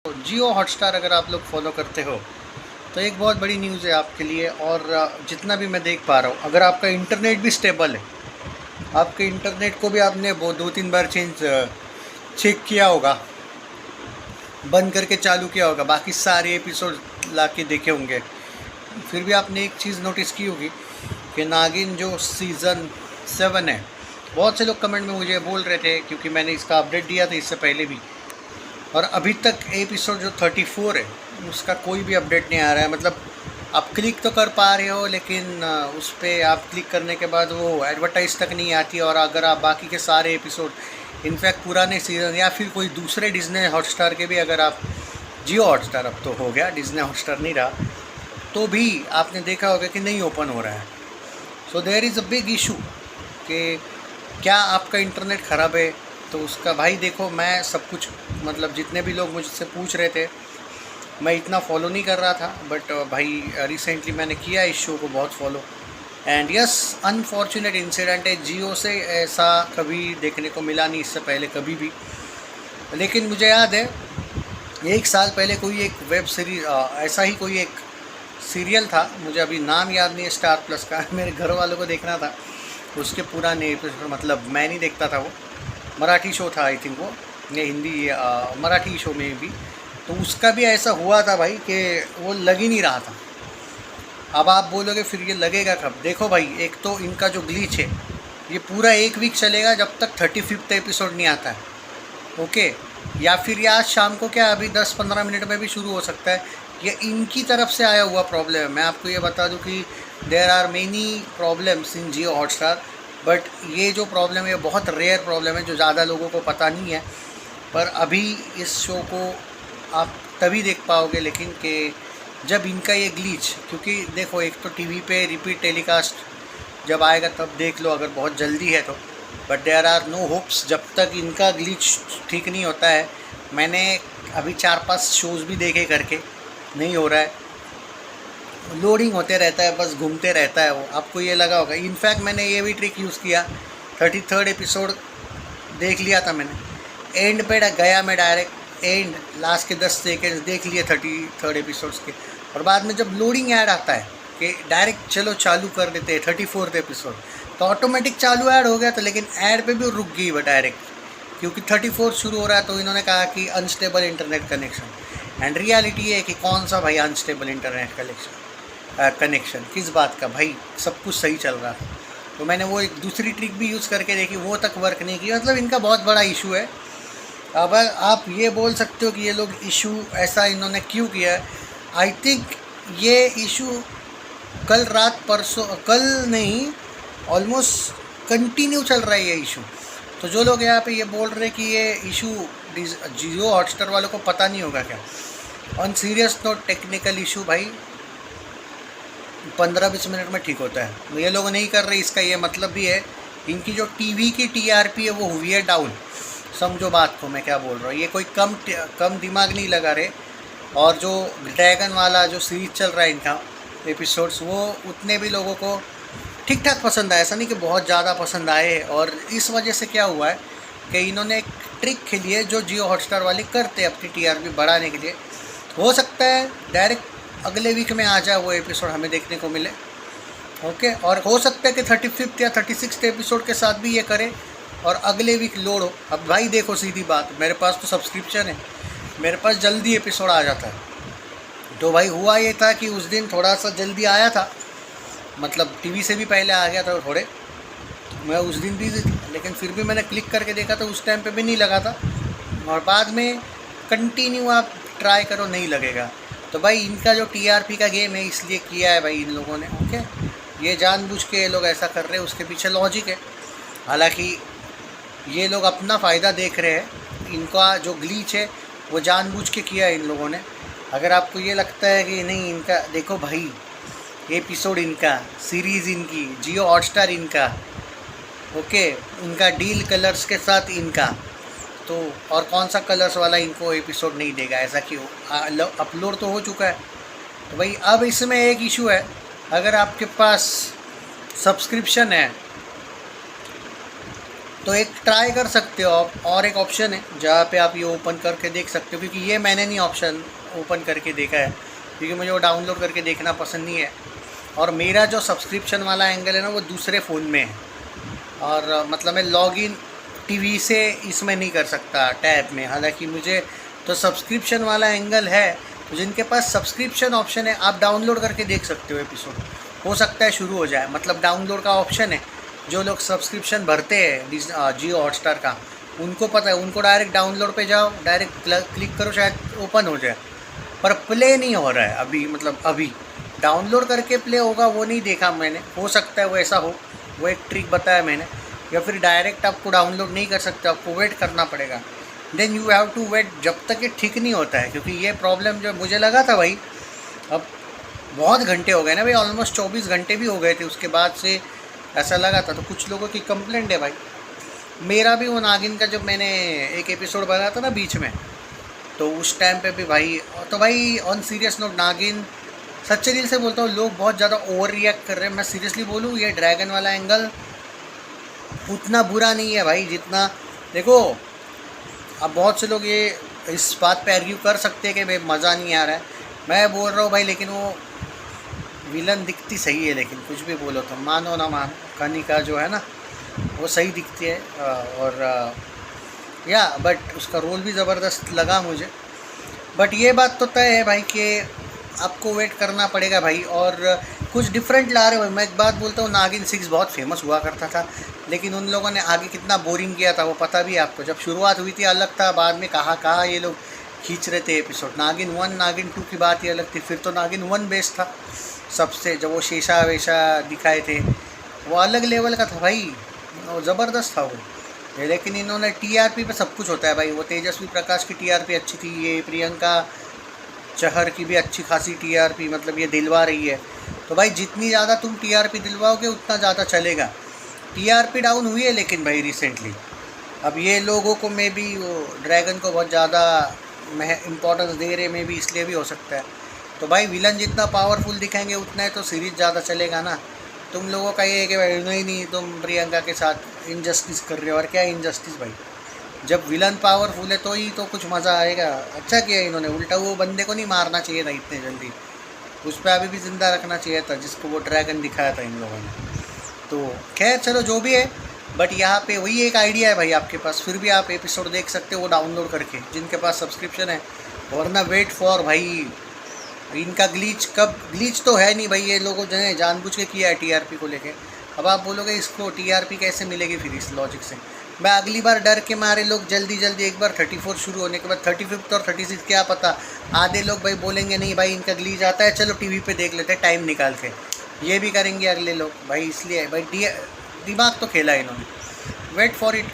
जियो Hotstar अगर आप लोग फॉलो करते हो तो एक बहुत बड़ी न्यूज़ है आपके लिए। और जितना भी मैं देख पा रहा हूँ, अगर आपका इंटरनेट भी स्टेबल है, आपके इंटरनेट को भी आपने वो 2-3 बार चेक किया होगा, बंद करके चालू किया होगा, बाकी सारे एपिसोड ला के देखे होंगे, फिर भी आपने एक चीज़ नोटिस की होगी कि नागिन जो सीज़न 7 है, बहुत से लोग कमेंट में मुझे बोल रहे थे, क्योंकि मैंने इसका अपडेट दिया था इससे पहले भी, और अभी तक एपिसोड जो 34 है उसका कोई भी अपडेट नहीं आ रहा है। मतलब आप क्लिक तो कर पा रहे हो, लेकिन उस पर आप क्लिक करने के बाद वो एडवर्टाइज तक नहीं आती। और अगर आप बाकी के सारे एपिसोड, इनफैक्ट पुराने सीज़न या फिर कोई दूसरे डिज्नी हॉटस्टार के भी, अगर आप जियो हॉटस्टार अब तो हो गया, डिज्नी हॉटस्टार नहीं रहा, तो भी आपने देखा होगा कि नहीं ओपन हो रहा है। So there is a big issue कि क्या आपका इंटरनेट ख़राब है। तो उसका भाई देखो, मैं सब कुछ, मतलब जितने भी लोग मुझसे पूछ रहे थे, मैं इतना फॉलो नहीं कर रहा था, बट भाई रिसेंटली मैंने किया इस शो को बहुत follow. And yes, unfortunate incident है, जियो से ऐसा कभी देखने को मिला नहीं इससे पहले कभी भी। लेकिन मुझे याद है 1 साल पहले कोई एक वेब सीरीज, ऐसा ही कोई एक सीरियल था, मुझे अभी नाम याद नहीं है, स्टार प्लस का मेरे घर वालों को देखना था, उसके पुराने एपिसोड, मतलब मैं नहीं देखता था, वो मराठी शो था आई थिंक, वो ये हिंदी मराठी शो में भी, तो उसका भी ऐसा हुआ था भाई कि वो लग ही नहीं रहा था। अब आप बोलोगे फिर ये लगेगा कब? देखो भाई, एक तो इनका जो ग्लिच है, ये पूरा 1 वीक चलेगा जब तक 35वां एपिसोड नहीं आता है, ओके? या फिर ये आज शाम को, क्या अभी 10-15 मिनट में भी शुरू हो सकता है। ये इनकी तरफ से आया हुआ प्रॉब्लम है। मैं आपको ये बता दूं कि there are many problems in Jio Hotstar, but ये जो प्रॉब्लम है बहुत रेयर प्रॉब्लम है, जो ज़्यादा लोगों को पता नहीं है। पर अभी इस शो को आप तभी देख पाओगे, लेकिन कि जब इनका ये ग्लिच, क्योंकि देखो, एक तो टीवी पे रिपीट टेलीकास्ट जब आएगा तब देख लो, अगर बहुत जल्दी है तो, but there are no hopes जब तक इनका ग्लिच ठीक नहीं होता है। मैंने अभी 4-5 शोज़ भी देखे करके, नहीं हो रहा है, लोडिंग होते रहता है, बस घूमते रहता है वो, आपको ये लगा होगा। इनफैक्ट मैंने ये भी ट्रिक यूज़ किया, 33rd एपिसोड देख लिया था मैंने, एंड पे गया मैं डायरेक्ट, एंड लास्ट के 10 सेकेंड्स देख लिए 33rd एपिसोड्स के, और बाद में जब लोडिंग ऐड आता है कि डायरेक्ट चलो चालू कर देते हैं 34th एपिसोड, तो ऑटोमेटिक चालू ऐड हो गया था, लेकिन ऐड पे भी रुक गई वो डायरेक्ट, क्योंकि 34 शुरू हो रहा है, तो इन्होंने कहा कि unstable internet connection. And reality ये है कि कौन सा भाई अनस्टेबल इंटरनेट कनेक्शन, किस बात का भाई, सब कुछ सही चल रहा था। तो मैंने वो एक दूसरी ट्रिक भी यूज़ करके देखी, वो तक वर्क नहीं की। मतलब इनका बहुत बड़ा इशू है। अब आप ये बोल सकते हो कि ये लोग इशू ऐसा इन्होंने क्यों किया है। आई थिंक ये इशू कल रात, परसों, कल नहीं, ऑलमोस्ट कंटिन्यू चल रहा है ये इशू। तो जो लोग यहाँ पे ये बोल रहे हैं कि ये इशू जियो हॉटस्टार वालों को पता नहीं होगा क्या, on serious note, technical issue भाई 15-20 मिनट में ठीक होता है। ये लोग नहीं कर रहे, इसका ये मतलब भी है इनकी जो टीवी की टीआरपी है वो हुई है डाउन। समझो बात को मैं क्या बोल रहा हूँ, ये कोई कम दिमाग नहीं लगा रहे। और जो ड्रैगन वाला जो सीरीज चल रहा है इनका एपिसोड्स, वो उतने भी लोगों को ठीक ठाक पसंद आए, ऐसा नहीं कि बहुत ज़्यादा पसंद आए। और इस वजह से क्या हुआ है कि इन्होंने एक ट्रिक खेली है जो जियो हॉटस्टार वाले करते हैं अपनी टीआरपी बढ़ाने के लिए। हो सकता है डायरेक्ट अगले वीक में आ जाए वो एपिसोड, हमें देखने को मिले, ओके? और हो सकता है कि 35th या 36th एपिसोड के साथ भी ये करे और अगले वीक लोड हो। अब भाई देखो, सीधी बात, मेरे पास तो सब्सक्रिप्शन है, मेरे पास जल्दी एपिसोड आ जाता है। तो भाई हुआ ये था कि उस दिन थोड़ा सा जल्दी आया था, मतलब टीवी से भी पहले आ गया था थोड़े, मैं उस दिन बिजी था, लेकिन फिर भी मैंने क्लिक करके देखा तो उस टाइम पे भी नहीं लगा था। और बाद में कंटिन्यू आप ट्राई करो, नहीं लगेगा। तो भाई इनका जो टीआरपी का गेम है, इसलिए किया है भाई इन लोगों ने, ओके? ये जानबूझ के ये लोग ऐसा कर रहे हैं, उसके पीछे लॉजिक है। हालांकि ये लोग अपना फ़ायदा देख रहे हैं, इनका जो ग्लीच है वो जानबूझ के किया है इन लोगों ने। अगर आपको ये लगता है कि नहीं, इनका देखो भाई, एपिसोड इनका, सीरीज़ इनकी, जियो हॉटस्टार इनका, ओके, इनका डील कलर्स के साथ इनका, तो और कौन सा कलर्स वाला इनको एपिसोड नहीं देगा? ऐसा क्यों? अपलोड तो हो चुका है। तो भाई अब इसमें एक इशू है, अगर आपके पास सब्सक्रिप्शन है तो एक ट्राई कर सकते हो आप, और एक ऑप्शन है जहाँ पे आप ये ओपन करके देख सकते हो, क्योंकि ये मैंने नहीं ऑप्शन ओपन करके देखा है, क्योंकि मुझे वो डाउनलोड करके देखना पसंद नहीं है। और मेरा जो सब्सक्रिप्शन वाला एंगल है ना वो दूसरे फ़ोन में है, और मतलब मैं लॉगिन टीवी से इसमें नहीं कर सकता टैब में। हालांकि मुझे तो सब्सक्रिप्शन वाला एंगल है, तो जिनके पास सब्सक्रिप्शन ऑप्शन है आप डाउनलोड करके देख सकते हो एपिसोड, हो सकता है शुरू हो जाए। मतलब डाउनलोड का ऑप्शन है, जो लोग सब्सक्रिप्शन भरते हैं जियो हॉटस्टार का, उनको पता है, उनको डायरेक्ट डाउनलोड पे जाओ, डायरेक्ट क्लिक करो, शायद ओपन हो जाए। पर प्ले नहीं हो रहा है अभी, मतलब अभी डाउनलोड करके प्ले होगा वो नहीं देखा मैंने, हो सकता है वो ऐसा हो, वो एक ट्रिक बताया मैंने। या फिर डायरेक्ट आपको डाउनलोड नहीं कर सकते, आपको वेट करना पड़ेगा। Then you have to wait जब तक ये ठीक नहीं होता है, क्योंकि ये प्रॉब्लम जो मुझे लगा था भाई, अब बहुत घंटे हो गए ना भाई, ऑलमोस्ट 24 घंटे भी हो गए थे उसके बाद से ऐसा लगा था। तो कुछ लोगों की कंप्लेंट है भाई, मेरा भी वो नागिन का जब मैंने एक एपिसोड बनाया था ना बीच में, तो उस टाइम पे भी भाई, तो भाई ऑन सीरियस नोट नागिन, सच्चे दिल से बोलता हूँ, लोग बहुत ज़्यादा ओवर रिएक्ट कर रहे हैं। मैं सीरियसली बोलूँ, ये ड्रैगन वाला एंगल उतना बुरा नहीं है भाई जितना, देखो अब बहुत से लोग ये इस बात पे आर्ग्यू कर सकते हैं कि भाई मज़ा नहीं आ रहा है, मैं बोल रहा हूँ भाई, लेकिन वो विलन दिखती सही है, लेकिन कुछ भी बोलो तो मानो ना मानो, कनिका जो है ना वो सही दिखती है, और या बट उसका रोल भी ज़बरदस्त लगा मुझे। बट ये बात तो तय है भाई कि आपको वेट करना पड़ेगा भाई, और कुछ डिफरेंट ला रहे हो। मैं एक बात बोलता हूँ, नागिन 6 बहुत फेमस हुआ करता था, लेकिन उन लोगों ने आगे कितना बोरिंग किया था वो पता भी है आपको। जब शुरुआत हुई थी अलग था, बाद में कहाँ ये लोग खींच रहे थे एपिसोड। नागिन 1 नागिन 2 की बात ही अलग थी, फिर तो नागिन 1 बेस्ट था सबसे, जब वो शेषा वेशा दिखाए थे वो अलग लेवल का था भाई, वो ज़बरदस्त था वो। लेकिन इन्होंने टीआरपी पे सब कुछ होता है भाई, वो तेजस्वी प्रकाश की टीआरपी अच्छी थी, ये प्रियंका चहर की भी अच्छी खासी टीआरपी मतलब ये दिलवा रही है। तो भाई जितनी ज़्यादा तुम टीआरपी दिलवाओगे उतना ज़्यादा चलेगा। टीआरपी डाउन हुई है लेकिन भाई रिसेंटली, अब ये लोगों को मे बी वो ड्रैगन को बहुत ज़्यादा इम्पोर्टेंस दे रहे, मे बी इसलिए भी हो सकता है। तो भाई विलन जितना पावरफुल दिखाएंगे उतना है तो सीरीज़ ज़्यादा चलेगा ना। तुम लोगों का ये है कि भाई नहीं तुम प्रियंका के साथ इनजस्टिस कर रहे हो, और क्या इनजस्टिस भाई, जब विलन पावरफुल है तो ही तो कुछ मज़ा आएगा। अच्छा किया इन्होंने, उल्टा वो बंदे को नहीं मारना चाहिए था इतने जल्दी, उस पर अभी भी ज़िंदा रखना चाहिए था जिसको वो ड्रैगन दिखाया था इन लोगों ने। तो खैर चलो जो भी है, बट यहाँ पे वही एक आइडिया है भाई आपके पास, फिर भी आप एपिसोड देख सकते हो वो डाउनलोड करके जिनके पास सब्सक्रिप्शन है, वरना वेट फॉर भाई इनका ग्लीच। कब ग्लीच तो है नहीं भाई, ये लोगों ने जानबूझ के किया है टीआरपी को लेके। अब आप बोलोगे इसको टीआरपी कैसे मिलेगी फिर इस लॉजिक से, मैं अगली बार डर के मारे लोग जल्दी एक बार 34 शुरू होने के बाद 35 और 36 क्या पता, आधे लोग भाई बोलेंगे नहीं भाई इनका ग्लीच आता है, चलो टीवी पे देख लेते हैं टाइम निकाल के, ये भी करेंगे अगले लोग भाई। इसलिए भाई दिमाग तो खेला है इन्होंने, वेट फॉर इट।